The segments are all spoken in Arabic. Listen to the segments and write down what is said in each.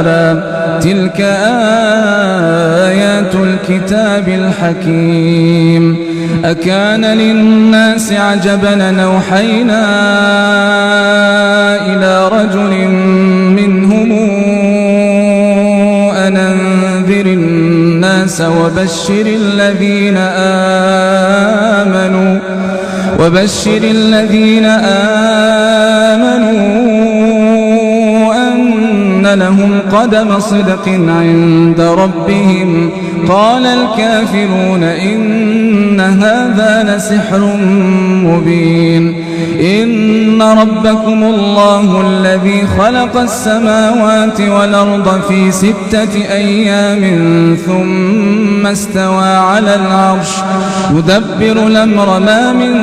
بلى تلك آيات الكتاب الحكيم أكان للناس عجبا أن أوحينا إلى رجل منهم أن أنذر الناس وبشر الذين آمنوا أن لهم قدم صدق عند ربهم قال الكافرون إن هذا لسحر مبين إن ربكم الله الذي خلق السماوات والأرض في 6 أيام ثم استوى على العرش يدبر الأمر ما من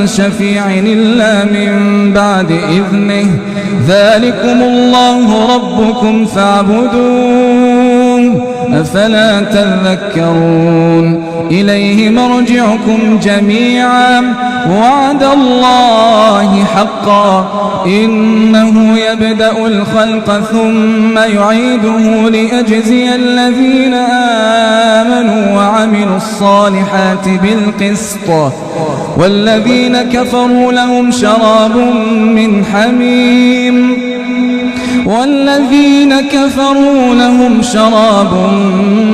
شفيع إلا من بعد إذنه ذلكم الله ربكم فاعبدوه أفلا تذكرون إليه مرجعكم جميعا وعد الله حقا إنه يبدأ الخلق ثم يعيده ليجزي الذين آمنوا وعملوا الصالحات بالقسط والذين كفروا لهم شراب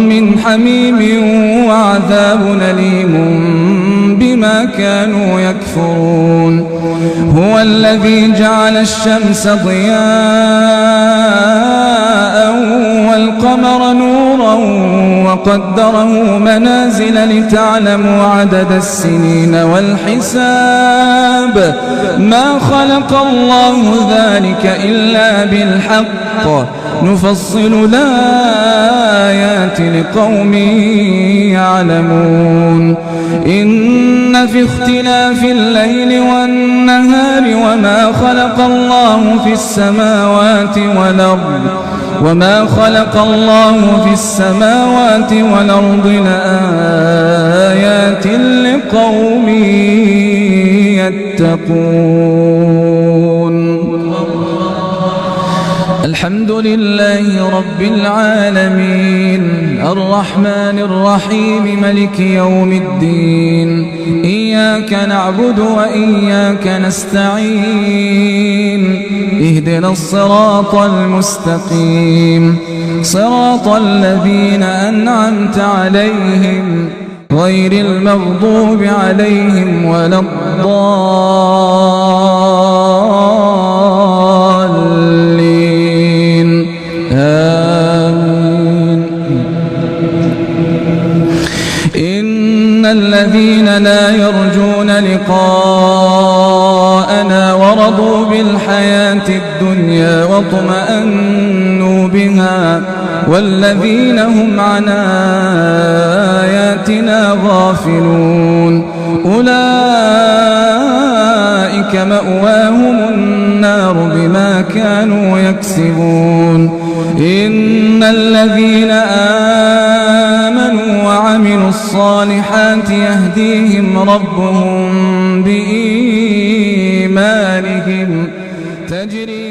من حميم وعذاب أليم بما كانوا يكفرون هو الذي جعل الشمس ضياء والقمر نورا وقدره منازل لتعلموا عدد السنين والحساب ما خلق الله ذلك إلا بالحق نفصل الآيات لقوم يعلمون إن في اختلاف الليل والنهار وما خلق الله في السماوات والأرض لآيات لقوم يتقون الحمد لله رب العالمين الرحمن الرحيم ملك يوم الدين إياك نعبد وإياك نستعين اهدنا الصراط المستقيم صراط الذين أنعمت عليهم غير المغضوب عليهم ولا الضالين آمين إن الذين لا يرجون لقاءنا ورضوا بالحياة الدنيا واطمأنوا بها والذين هم عن آياتنا غافلون أولئك مأواهم النار بما كانوا يكسبون إن الذين آمنوا وعملوا الصالحات يهديهم ربهم بإيمانهم تجري